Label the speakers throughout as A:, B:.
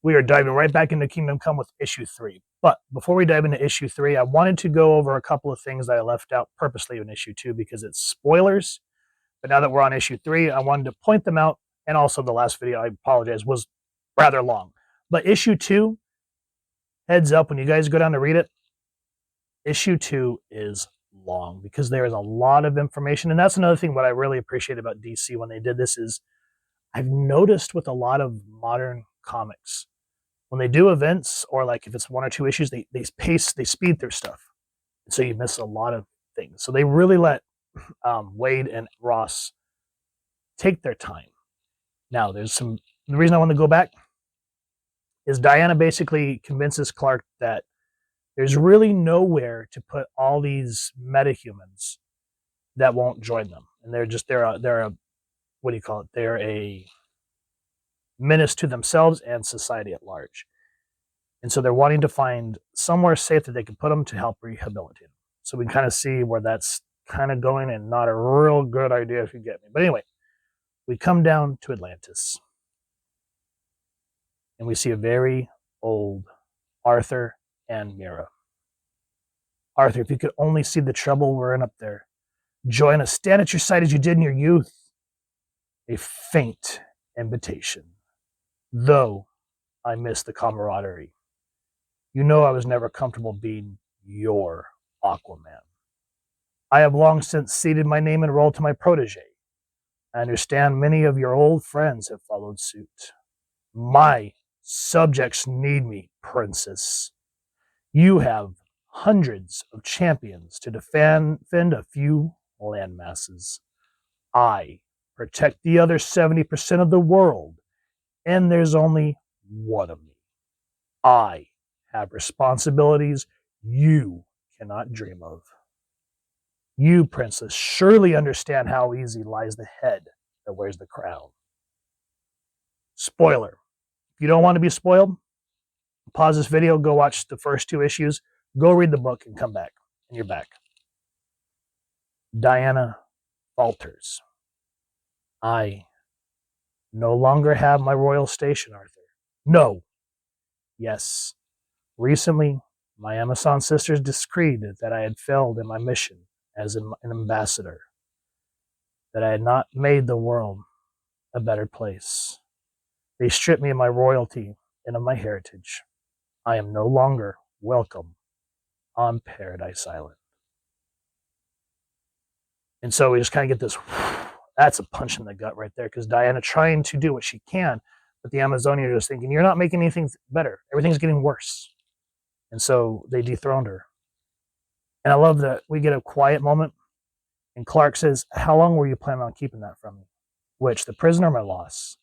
A: We are diving right back into Kingdom Come with issue 3. But before we dive into issue 3, I wanted to go over a couple of things that I left out purposely in issue 2 because it's spoilers. But now that we're on issue 3, I wanted to point them out. And also the last video, I apologize, was rather long. But issue 2, heads up, when you guys go down to read it, issue 2 is long because there is a lot of information. And that's another thing what I really appreciate about DC when they did this is I've noticed with a lot of modern comics, when they do events or like if it's 1 or 2 issues, they speed through stuff. So you miss a lot of things. So they really let Waid and Ross take their time. Now, the reason I want to go back is Diana basically convinces Clark that there's really nowhere to put all these metahumans that won't join them. And they're a what do you call it? They're a menace to themselves and society at large. And so they're wanting to find somewhere safe that they can put them to help rehabilitate them. So we kind of see where that's kind of going and not a real good idea if you get me. But anyway, we come down to Atlantis. And we see a very old Arthur and Mira. Arthur, if you could only see the trouble we're in up there, join us, stand at your side as you did in your youth. A faint invitation. Though I miss the camaraderie. You know I was never comfortable being your Aquaman. I have long since ceded my name and role to my protege. I understand many of your old friends have followed suit. My subjects need me, princess. You have hundreds of champions to defend a few landmasses. I protect the other 70% of the world, and there's only one of me. I have responsibilities you cannot dream of. You, princess, surely understand how easy lies the head that wears the crown. Spoiler. If you don't want to be spoiled, pause this video, go watch the first 2 issues, go read the book, and come back. And you're back. Diana falters. I no longer have my royal station, Arthur. No. Yes. Recently, my Amazon sisters decreed that I had failed in my mission as an ambassador, that I had not made the world a better place. They stripped me of my royalty and of my heritage. I am no longer welcome on Paradise Island. And so we just kind of get this, that's a punch in the gut right there, because Diana trying to do what she can, but the Amazonians are just thinking, you're not making anything better. Everything's getting worse. And so they dethroned her. And I love that we get a quiet moment, and Clark says, how long were you planning on keeping that from me? Which, the prisoner or my loss?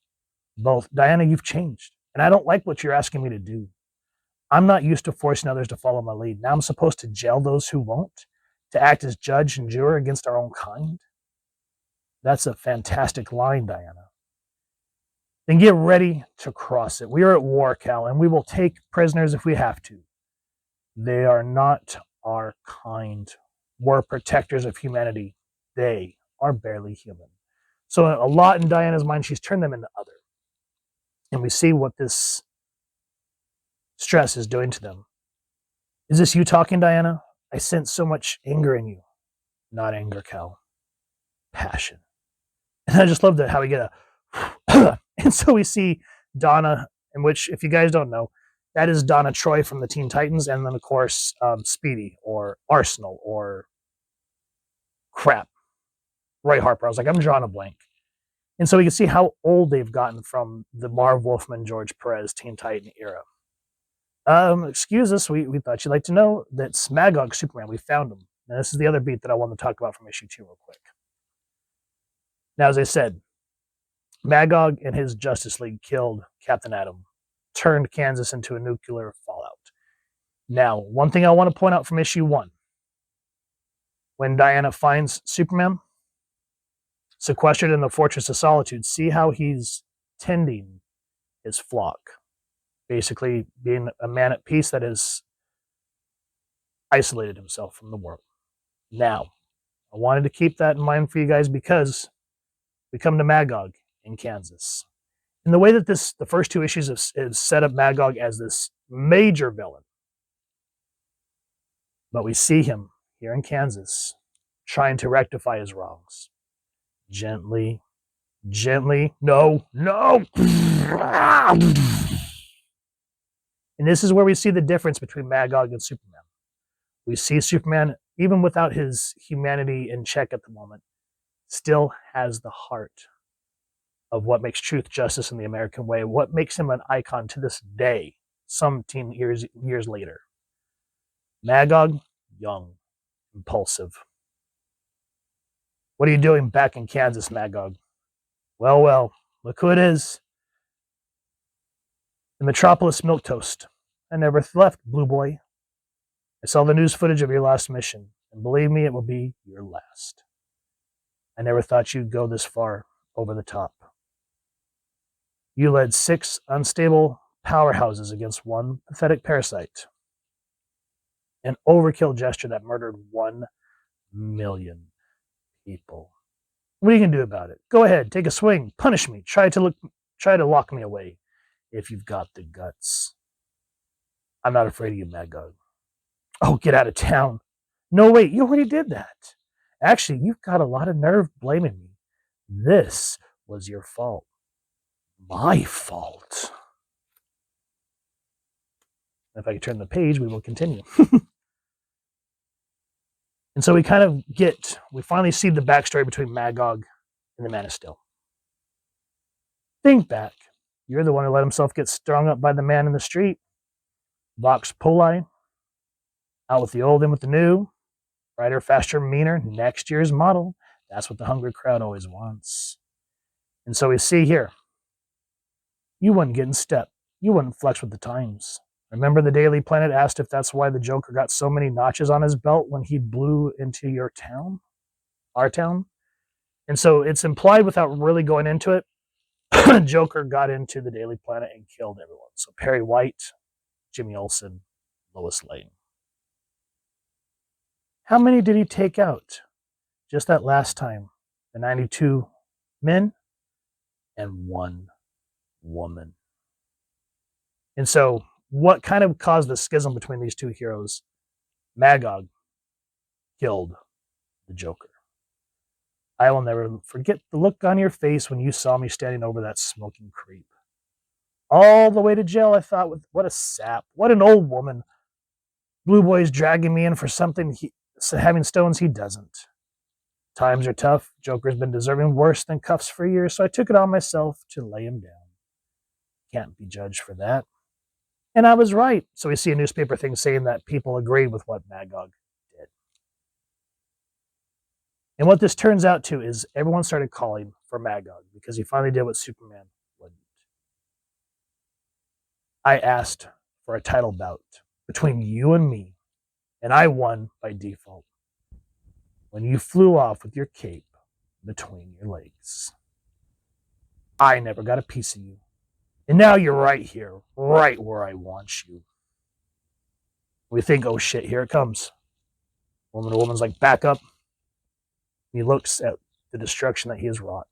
A: Both. Diana, you've changed, and I don't like what you're asking me to do. I'm not used to forcing others to follow my lead. Now I'm supposed to jail those who won't, to act as judge and juror against our own kind? That's a fantastic line, Diana. Then get ready to cross it. We are at war, Cal, and we will take prisoners if we have to. They are not our kind. We're protectors of humanity. They are barely human. So a lot in Diana's mind, she's turned them into other. And we see what this stress is doing to them. Is this you talking, Diana? I sense so much anger in you. Not anger, Cal. Passion. And I just love that how we get a and so we see Donna, in which, if you guys don't know, that is Donna Troy from the Teen Titans, and then of course Speedy or Arsenal or crap, Roy Harper. I was like, I'm drawing a blank. And so we can see how old they've gotten from the Marv Wolfman, George Perez Teen Titan era. Excuse us, we thought you'd like to know that Magog Superman, we found him. Now, this is the other beat that I want to talk about from issue 2 real quick. Now, as I said, Magog and his Justice League killed Captain Atom, turned Kansas into a nuclear fallout. Now, one thing I want to point out from issue 1, when Diana finds Superman sequestered in the Fortress of Solitude, see how he's tending his flock, basically being a man at peace that has isolated himself from the world. Now, I wanted to keep that in mind for you guys because we come to Magog in Kansas. And the way that the first two issues have set up Magog as this major villain, but we see him here in Kansas trying to rectify his wrongs. Gently, no. And this is where we see the difference between Magog and Superman. We see Superman, even without his humanity in check at the moment, still has the heart of what makes truth, justice, and the American way, what makes him an icon to this day, some years later. Magog, young, impulsive. What are you doing back in Kansas, Magog? Well, look who it is. The Metropolis Milquetoast. I never left, Blue Boy. I saw the news footage of your last mission, and believe me, it will be your last. I never thought you'd go this far over the top. You led 6 unstable powerhouses against one pathetic parasite. An overkill gesture that murdered 1 million people. What are you going to do about it? Go ahead, take a swing, punish me, try to lock me away if you've got the guts. I'm not afraid of you, Magog. Oh, get out of town. No, wait, you already did that. Actually, you've got a lot of nerve blaming me. This was your fault. My fault. If I can turn the page, we will continue. And so we finally see the backstory between Magog and the Man of Steel. Think back. You're the one who let himself get strung up by the man in the street. Vox Populi. Out with the old, in with the new. Brighter, faster, meaner. Next year's model. That's what the hungry crowd always wants. And so we see here. You wouldn't get in step. You wouldn't flex with the times. Remember the Daily Planet asked if that's why the Joker got so many notches on his belt when he blew into your town? Our town? And so it's implied without really going into it. Joker got into the Daily Planet and killed everyone. So Perry White, Jimmy Olsen, Lois Lane. How many did he take out? Just that last time. The 92 men and 1 woman. And so what kind of caused the schism between these two heroes? Magog killed the Joker. I will never forget the look on your face when you saw me standing over that smoking creep. All the way to jail, I thought, what a sap, what an old woman. Blue Boy's dragging me in for something, having stones he doesn't. Times are tough. Joker's been deserving worse than cuffs for years, so I took it on myself to lay him down. Can't be judged for that. And I was right. So we see a newspaper thing saying that people agreed with what Magog did. And what this turns out to is everyone started calling for Magog because he finally did what Superman wouldn't. I asked for a title bout between you and me, and I won by default when you flew off with your cape between your legs. I never got a piece of you. And now you're right here, right where I want you. We think, oh shit, here it comes. The woman's like, back up. He looks at the destruction that he has wrought.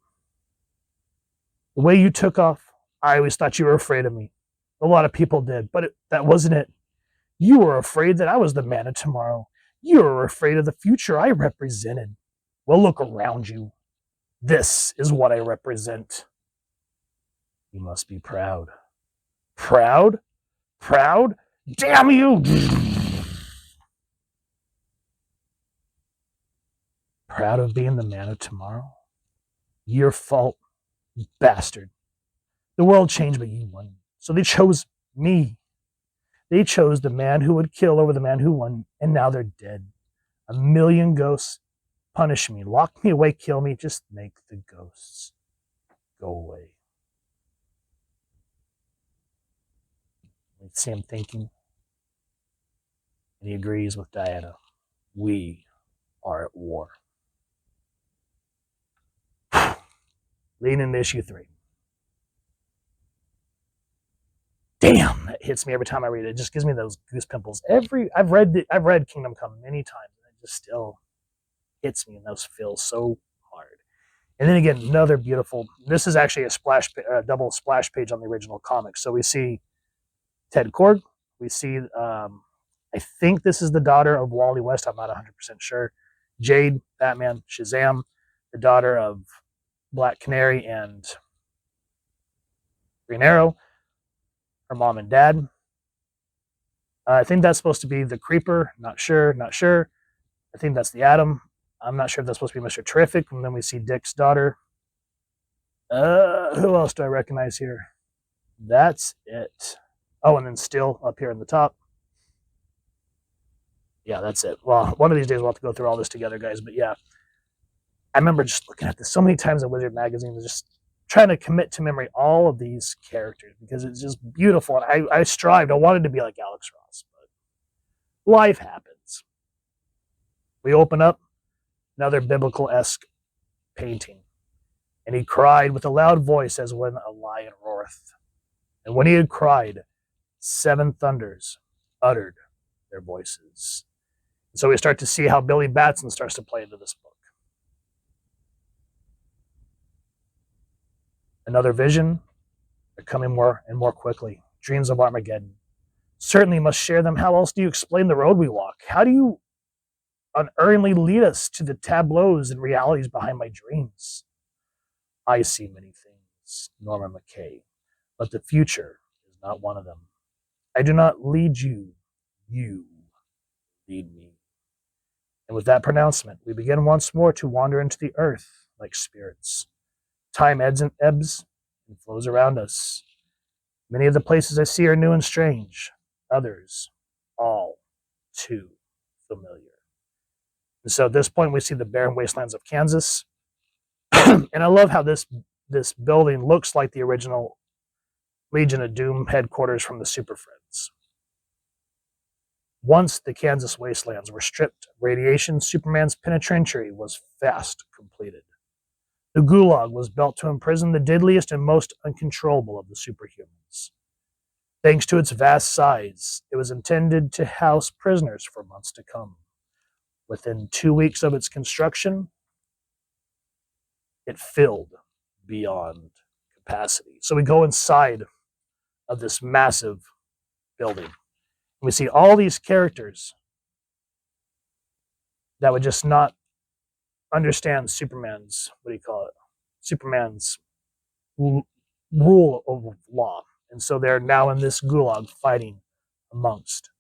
A: The way you took off, I always thought you were afraid of me. A lot of people did, but that wasn't it. You were afraid that I was the man of tomorrow. You were afraid of the future I represented. Well, look around you. This is what I represent. You must be proud. Proud? Proud? Damn you! Proud of being the man of tomorrow? Your fault, you bastard. The world changed, but you won. So they chose me. They chose the man who would kill over the man who won, and now they're dead. 1 million ghosts punish me, lock me away, kill me, just make the ghosts go away. I see him thinking, and he agrees with Diana. We are at war. Leading into issue 3. Damn, that hits me every time I read it. It just gives me those goose pimples. I've read Kingdom Come many times, and it just still hits me, and those feel so hard. And then again, another beautiful. This is actually a double splash page on the original comic. So we see Ted Kord. We see, I think this is the daughter of Wally West. I'm not 100% sure. Jade, Batman, Shazam, the daughter of Black Canary and Green Arrow, her mom and dad. I think that's supposed to be the Creeper. Not sure. I think that's the Atom. I'm not sure if that's supposed to be Mr. Terrific. And then we see Dick's daughter. Who else do I recognize here? That's it. Oh, and then Still up here in the top. Yeah, that's it. Well, one of these days we'll have to go through all this together, guys. But yeah, I remember just looking at this so many times in Wizard magazine, just trying to commit to memory all of these characters because it's just beautiful. And I strived. I wanted to be like Alex Ross, but life happens. We open up another biblical-esque painting. And he cried with a loud voice as when a lion roareth. And when he had cried, 7 thunders uttered their voices. And so we start to see how Billy Batson starts to play into this book. Another vision. They're coming more and more quickly. Dreams of Armageddon. Certainly must share them. How else do you explain the road we walk? How do you unerringly lead us to the tableaus and realities behind my dreams? I see many things, Norman McCay, but the future is not one of them. I do not lead you, you lead me. And with that pronouncement, we begin once more to wander into the earth like spirits. Time ebbs and flows around us. Many of the places I see are new and strange, others all too familiar. And so at this point, we see the barren wastelands of Kansas. And I love how this building looks like the original Legion of Doom headquarters from the Super Friends. Once the Kansas wastelands were stripped of radiation, Superman's penitentiary was fast completed. The Gulag was built to imprison the deadliest and most uncontrollable of the superhumans. Thanks to its vast size, it was intended to house prisoners for months to come. Within 2 weeks of its construction, it filled beyond capacity. So we go inside of this massive building. We see all these characters that would just not understand Superman's, Superman's rule of law. And so they're now in this gulag fighting amongst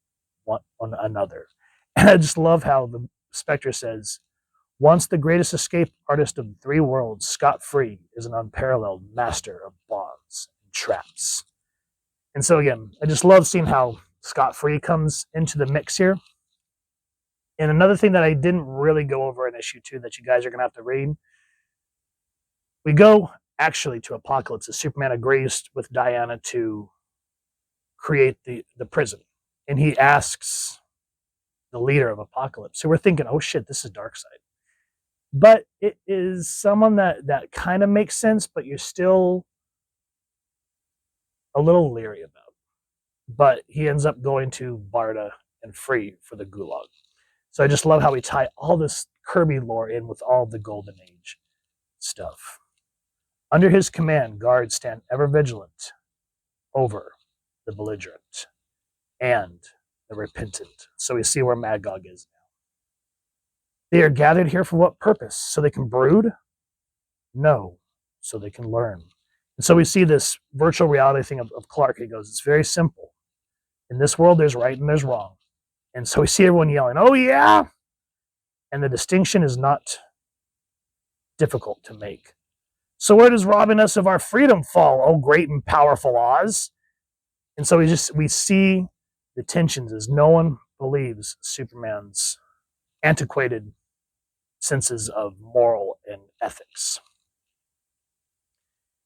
A: one another. And I just love how the Spectre says, once the greatest escape artist of 3 worlds, scot-free is an unparalleled master of bonds and traps. And so again, I just love seeing how scot-free comes into the mix here. And another thing that I didn't really go over in issue 2 that you guys are going to have to read, we go actually to Apocalypse as Superman agrees with Diana to create the prison. And he asks the leader of Apocalypse. So we're thinking, oh shit, this is Darkseid. But it is someone that kind of makes sense, but you're still a little leery about. But he ends up going to Barda and Free for the Gulag. So I just love how we tie all this Kirby lore in with all the Golden Age stuff. Under his command, guards stand ever vigilant over the belligerent and the repentant. So we see where Magog is now. They are gathered here for what purpose? So they can brood? No, so they can learn. And so we see this virtual reality thing of Clark. He goes, it's very simple. In this world, there's right and there's wrong. And so we see everyone yelling, oh yeah! And the distinction is not difficult to make. So where does robbing us of our freedom fall, oh great and powerful Oz? And so we see the tensions as no one believes Superman's antiquated senses of moral and ethics.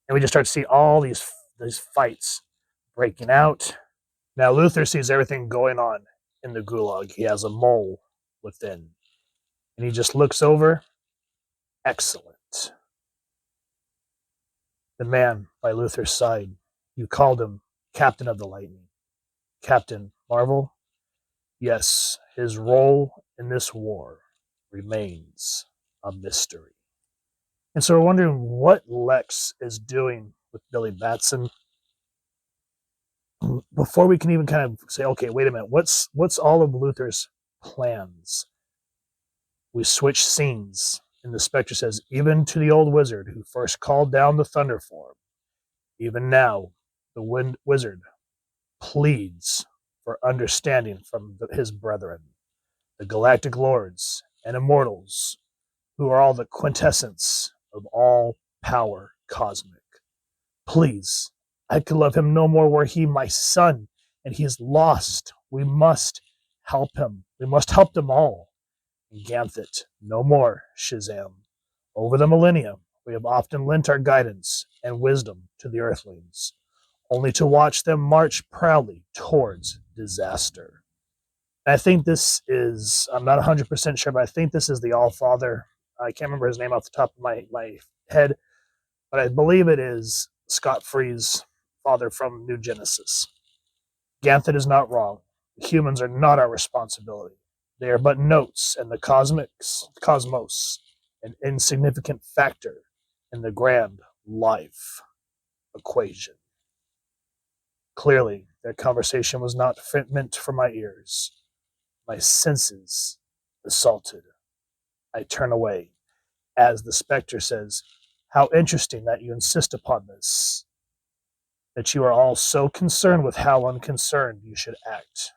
A: And we just start to see all these fights breaking out. Now Luthor sees everything going on in the Gulag. He has a mole within. And he just looks over. Excellent. The man by Luthor's side. You called him Captain of the Lightning. Captain Marvel? Yes, his role in this war remains a mystery. And so we're wondering what Lex is doing with Billy Batson. Before we can even kind of say, okay, wait a minute, what's all of Luthor's plans? We switch scenes, and the Spectre says, even to the old wizard who first called down the thunder form, even now, the wind wizard pleads for understanding from his brethren, the galactic lords and immortals, who are all the quintessence of all power cosmic. Please, I could love him no more were he my son, and he is lost. We must help him. We must help them all. And Ganthet, no more, Shazam. Over the millennia, we have often lent our guidance and wisdom to the Earthlings, only to watch them march proudly towards disaster. And I think this is, I'm not 100% sure, but I think this is the All-Father. I can't remember his name off the top of my head, but I believe it is Scott Free's father from New Genesis. Ganthet is not wrong. Humans are not our responsibility. They are but notes in the cosmos, an insignificant factor in the grand life equation. Clearly, their conversation was not meant for my ears. My senses assaulted. I turn away, as the Spectre says, how interesting that you insist upon this, that you are all so concerned with how unconcerned you should act.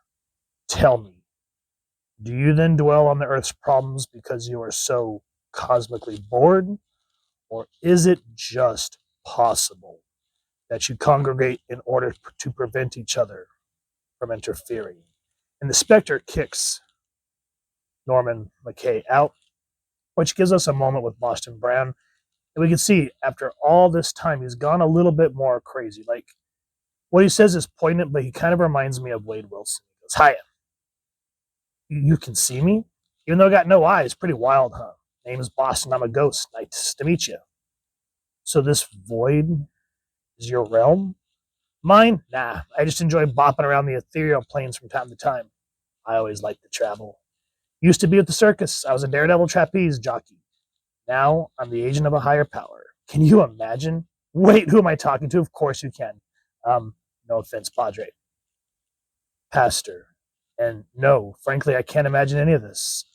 A: Tell me, do you then dwell on the Earth's problems because you are so cosmically bored? Or is it just possible that you congregate in order to prevent each other from interfering? And the Spectre kicks Norman McCay out, which gives us a moment with Boston Brand. And we can see after all this time, he's gone a little bit more crazy. Like, what he says is poignant, but he kind of reminds me of Wade Wilson. He goes, hiya, you can see me? Even though I got no eyes, pretty wild, huh? Name is Boston, I'm a ghost. Nice to meet you. So this void is your realm? Mine? Nah, I just enjoy bopping around the ethereal planes from time to time. I always like to travel. Used to be at the circus. I was a daredevil trapeze jockey. Now I'm the agent of a higher power. Can you imagine? Wait, who am I talking to? Of course you can. No offense, Padre. Pastor. And no, frankly, I can't imagine any of this.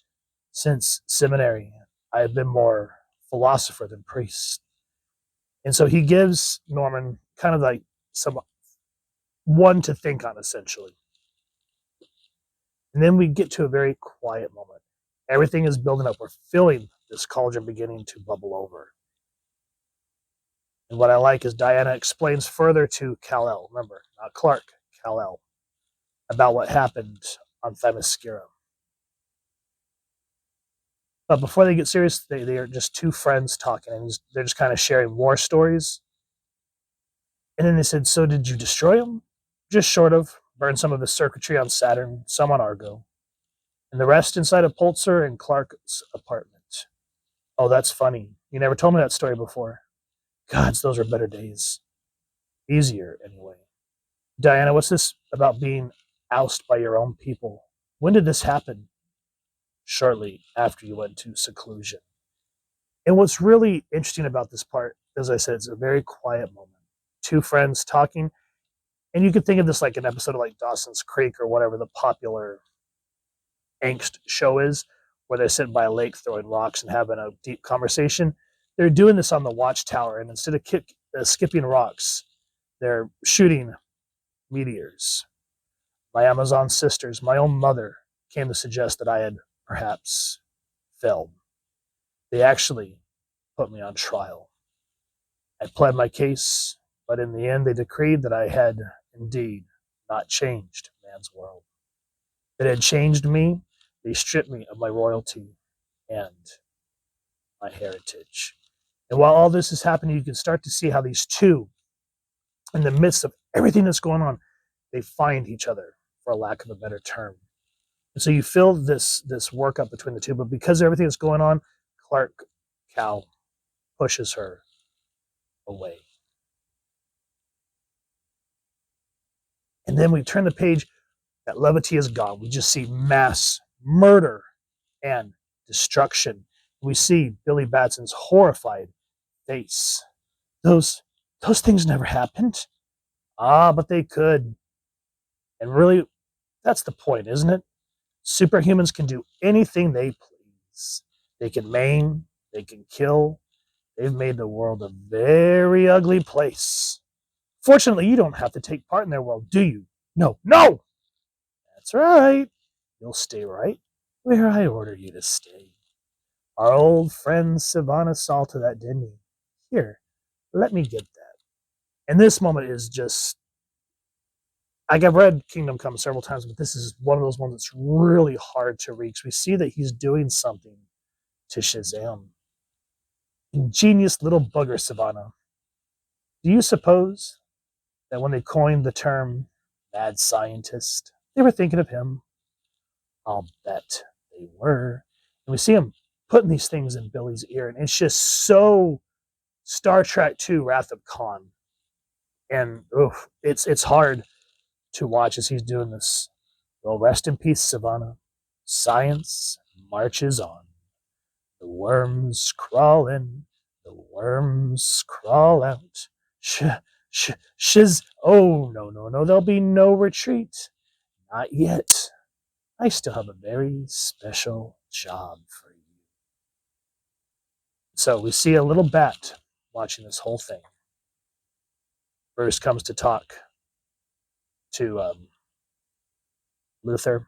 A: Since seminary, I have been more philosopher than priest. And so he gives Norman kind of like some one to think on, essentially. And then we get to a very quiet moment. Everything is building up. We're feeling this cauldron beginning to bubble over. And what I like is Diana explains further to Kal-El, remember, not Clark, Kal-El, about what happened on Themyscira. But before they get serious, they are just two friends talking, and they're just kind of sharing war stories. And then they said, so did you destroy him? Just short of. Burn some of his circuitry on Saturn, some on Argo, and the rest inside of Pulitzer and Clark's apartment. Oh, that's funny. You never told me that story before. Gods, those were better days. Easier, anyway. Diana, what's this about being ousted by your own people? When did this happen? Shortly after you went to seclusion. And what's really interesting about this part, as I said, it's a very quiet moment. Two friends talking, and you could think of this like an episode of like Dawson's Creek or whatever the popular angst show is, where they're sitting by a lake throwing rocks and having a deep conversation. They're doing this on the watchtower, and instead of skipping rocks, they're shooting meteors. My Amazon sisters, my own mother, came to suggest that I had perhaps failed. They actually put me on trial. I pled my case, but in the end they decreed that I had indeed not changed man's world. It had changed me. They stripped me of my royalty and my heritage. And while all this is happening, you can start to see how these two, in the midst of everything that's going on, they find each other, for a lack of a better term. And so you feel this work up between the two, but because of everything that's going on, Clark Cal pushes her away. And then we turn the page, that levity is gone. We just see mass murder and destruction. We see Billy Batson's horrified face. Those things never happened. Ah, but they could. And really, that's the point, isn't it? Superhumans can do anything they please. They can maim, they can kill. They've made the world a very ugly place. Fortunately, you don't have to take part in their world, do you? No, no! That's right. You'll stay right where I order you to stay. Our old friend Savannah saw to that, didn't he? Here, let me get that. And this moment is just, like, I've read Kingdom Come several times, but this is one of those ones that's really hard to reach. We see that he's doing something to Shazam. Ingenious little bugger, Savannah. Do you suppose that when they coined the term mad scientist, they were thinking of him? I'll bet they were. And we see him putting these things in Billy's ear, and it's just so Star Trek II, Wrath of Khan. And it's hard to watch as he's doing this. Well, rest in peace, Savannah. Science marches on. The worms crawl in, the worms crawl out. Shiz. Oh, no, there'll be no retreat. Not yet. I still have a very special job for you. So we see a little bat watching this whole thing. Bruce comes to talk to Luthor.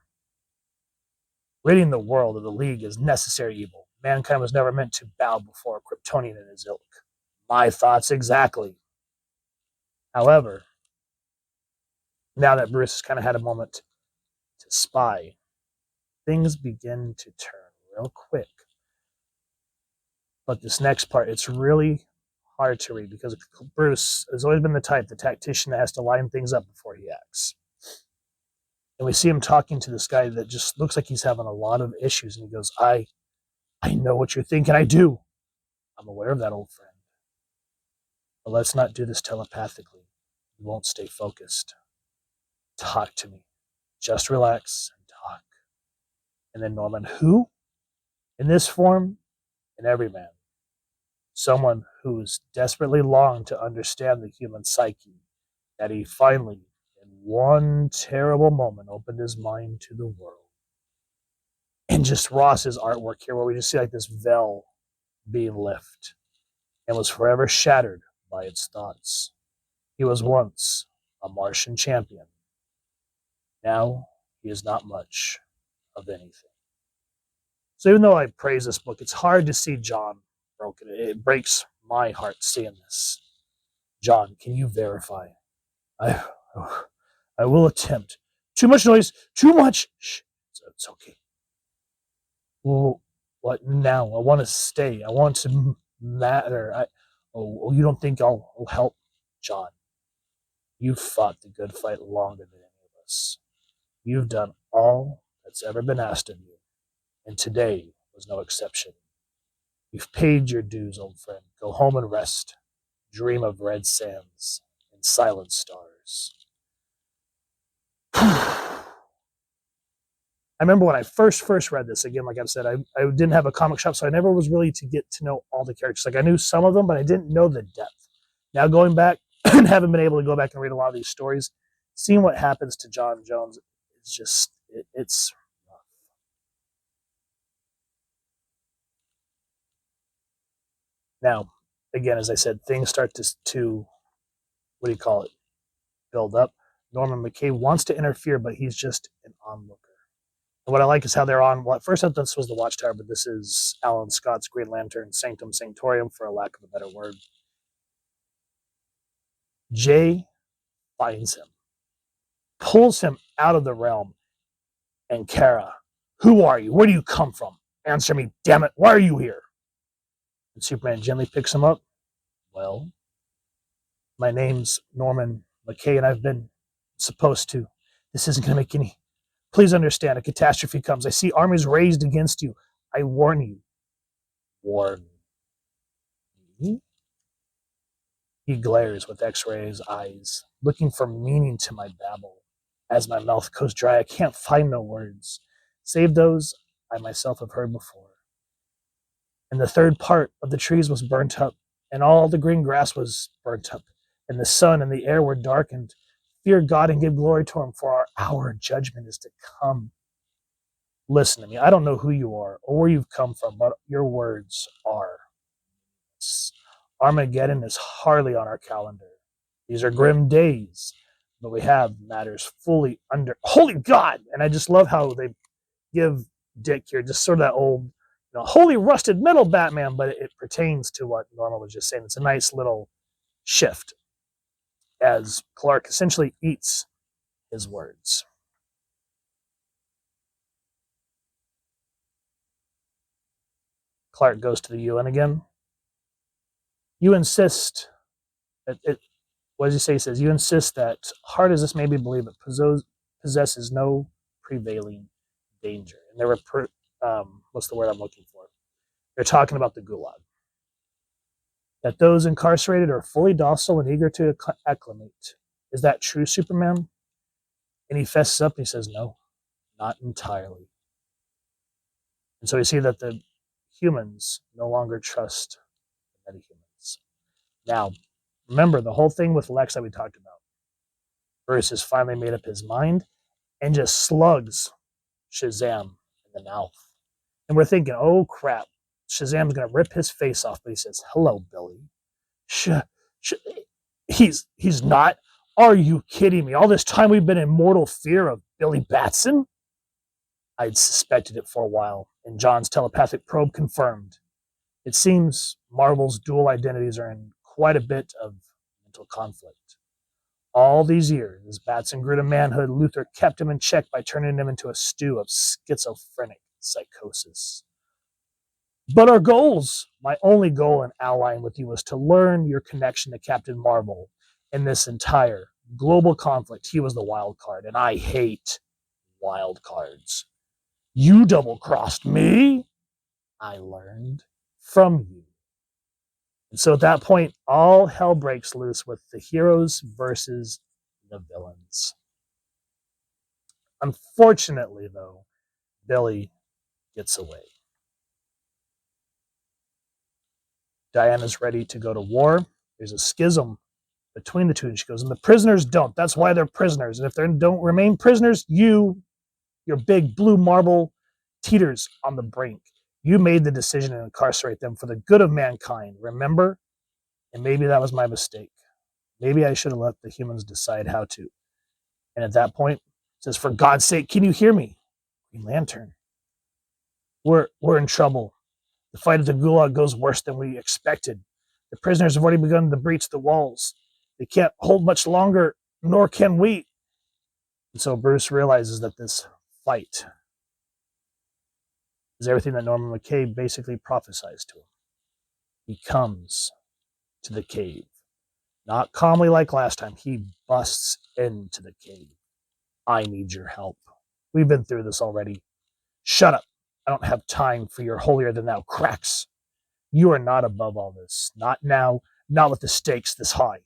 A: Ridding the world of the League is necessary evil. Mankind was never meant to bow before a Kryptonian and his ilk. My thoughts exactly. However, now that Bruce has kind of had a moment to spy, things begin to turn real quick. But this next part, it's really hard to read because Bruce has always been the type, the tactician that has to line things up before he acts. And we see him talking to this guy that just looks like he's having a lot of issues. And he goes, I know what you're thinking. I do. I'm aware of that, old friend. But let's not do this telepathically. You won't stay focused. Talk to me. Just relax and talk. And then Norman, who? In this form, an everyman. Someone who's desperately longed to understand the human psyche, that he finally, in one terrible moment, opened his mind to the world. And just Ross's artwork here, where we just see like this veil being lifted and was forever shattered by its thoughts. He was once a Martian champion. Now he is not much of anything. So even though I praise this book, it's hard to see John broken. It breaks my heart seeing this. John, can you verify? I will attempt. Too much noise. Too much. Shh. It's okay. Well, what now? I want to stay. I want to matter. You don't think I'll help? John, you've fought the good fight longer than any of us. You've done all that's ever been asked of you, and today was no exception. You've paid your dues, old friend. Go home and rest. Dream of red sands and silent stars. I remember when I first read this, again, like I've said, I didn't have a comic shop, so I never was really to get to know all the characters. Like I knew some of them, but I didn't know the depth. Now going back and having been able to go back and read a lot of these stories, seeing what happens to John Jones, it's just, it's rough. Now, again, as I said, things start to what do you call it, build up. Norman McCay wants to interfere, but he's just an onlooker. And what I like is how they're on, well, at first I thought this was the Watchtower, but this is Alan Scott's Green Lantern Sanctum Sanctorum, for a lack of a better word. Jay finds him, pulls him out of the realm, and Kara, who are you? Where do you come from? Answer me, damn it. Why are you here? And Superman gently picks him up. Well, my name's Norman McCay, and I've been supposed to. This isn't going to make any... Please understand, a catastrophe comes. I see armies raised against you. I warn you. Warn me? He glares with X-rays eyes, looking for meaning to my babble. As my mouth goes dry, I can't find no words, save those I myself have heard before. And the third part of the trees was burnt up, and all the green grass was burnt up, and the sun and the air were darkened. Fear God and give glory to him, for our hour of judgment is to come. Listen to me. I don't know who you are or where you've come from, but your words are. Armageddon is hardly on our calendar. These are grim days, but we have matters fully under. Holy God! And I just love how they give Dick here just sort of that old, holy rusted metal Batman, but it pertains to what Norma was just saying. It's a nice little shift as Clark essentially eats his words. Clark goes to the UN again. You insist that what does he say? He says, you insist that, hard as this may be believed, it possesses no prevailing danger. And they were, what's the word I'm looking for? They're talking about the Gulag. That those incarcerated are fully docile and eager to acclimate. Is that true, Superman? And he fesses up and he says, no, not entirely. And so we see that the humans no longer trust the metahumans. Now, remember the whole thing with Lex that we talked about. Bruce has finally made up his mind and just slugs Shazam in the mouth. And we're thinking, oh crap, Shazam's going to rip his face off. But he says, hello, Billy. He's not. Are you kidding me? All this time we've been in mortal fear of Billy Batson? I'd suspected it for a while, and John's telepathic probe confirmed. It seems Marvel's dual identities are in quite a bit of mental conflict. All these years, as Batson grew to manhood, Luthor kept him in check by turning him into a stew of schizophrenic psychosis. But our goals, my only goal in allying with you was to learn your connection to Captain Marvel in this entire global conflict. He was the wild card, and I hate wild cards. You double-crossed me, I learned from you. And so at that point, all hell breaks loose with the heroes versus the villains. Unfortunately, though, Billy gets away. Diana's ready to go to war. There's a schism between the two, and she goes, and the prisoners don't. That's why they're prisoners. And if they don't remain prisoners, your big blue marble teeters on the brink. You made the decision to incarcerate them for the good of mankind, remember? And maybe that was my mistake. Maybe I should have let the humans decide how to. And at that point, it says, for God's sake, can you hear me? Green Lantern. We're in trouble. The fight at the Gulag goes worse than we expected. The prisoners have already begun to breach the walls. They can't hold much longer, nor can we. And so Bruce realizes that this fight is everything that Norman McCay basically prophesies to him. He comes to the cave. Not calmly like last time. He busts into the cave. I need your help. We've been through this already. Shut up. I don't have time for your holier-than-thou cracks. You are not above all this. Not now. Not with the stakes this high.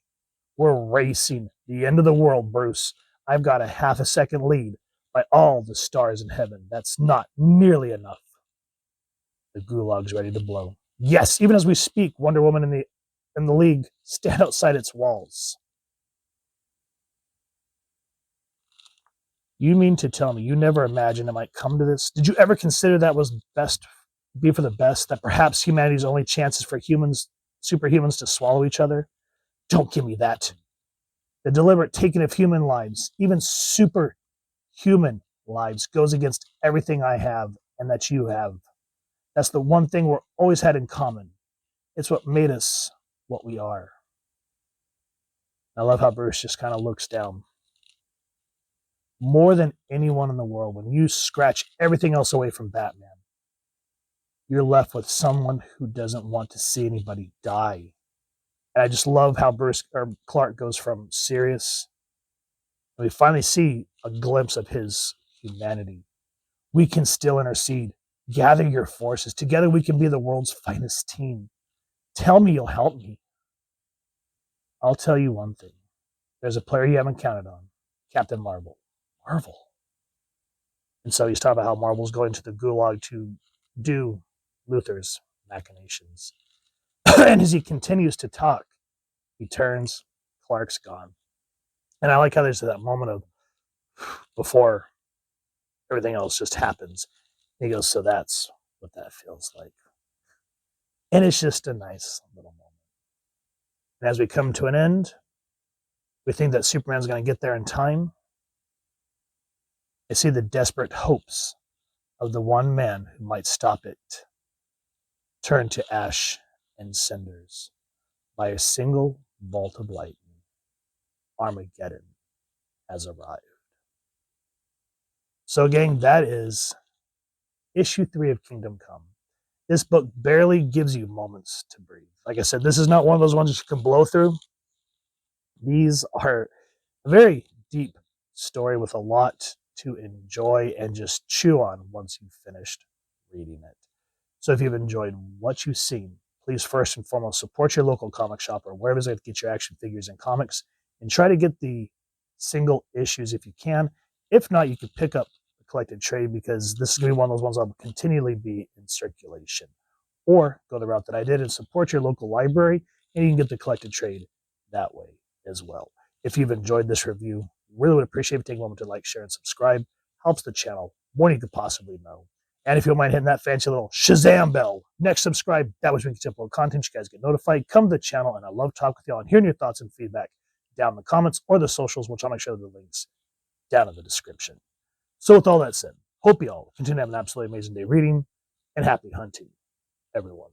A: We're racing the end of the world, Bruce. I've got a half a second lead by all the stars in heaven. That's not nearly enough. The Gulag's ready to blow. Yes, even as we speak, Wonder Woman and the League stand outside its walls. You mean to tell me you never imagined it might come to this? Did you ever consider that was be for the best, that perhaps humanity's only chance is for superhumans to swallow each other? Don't give me that. The deliberate taking of human lives, even superhuman lives, goes against everything I have and that you have. That's the one thing we're always had in common. It's what made us what we are. I love how Bruce just kind of looks down. More than anyone in the world, when you scratch everything else away from Batman, you're left with someone who doesn't want to see anybody die. And I just love how Clark goes from serious, and we finally see a glimpse of his humanity. We can still intercede. Gather your forces. Together we can be the world's finest team. Tell me you'll help me. I'll tell you one thing. There's a player you haven't counted on. Captain Marvel. Marvel. And so he's talking about how Marvel's going to the Gulag to do Luthor's machinations. And as he continues to talk, he turns, Clark's gone. And I like how there's that moment of before everything else just happens. He goes, so that's what that feels like. And it's just a nice little moment. And as we come to an end, we think that Superman's going to get there in time. I see the desperate hopes of the one man who might stop it turn to ash and cinders by a single bolt of lightning. Armageddon has arrived. So, gang, that is issue 3 of Kingdom Come. This book barely gives you moments to breathe. Like I said, this is not one of those ones you can blow through. These are a very deep story with a lot to enjoy and just chew on once you've finished reading it. So if you've enjoyed what you've seen, please first and foremost support your local comic shop or wherever you get your action figures and comics, and try to get the single issues if you can. If not, you can pick up the collected trade, because this is going to be one of those ones that will continually be in circulation. Or go the route that I did and support your local library, and you can get the collected trade that way as well. If you've enjoyed this review, really would appreciate it. Take a moment to like, share, and subscribe. Helps the channel more than you could possibly know. And if you don't mind hitting that fancy little Shazam bell, next subscribe, that was when you upload content, you guys get notified. Come to the channel, and I love talking with y'all and hearing your thoughts and feedback down in the comments or the socials, which I'll make sure the links down in the description. So with all that said, hope y'all continue to have an absolutely amazing day reading, and happy hunting, everyone.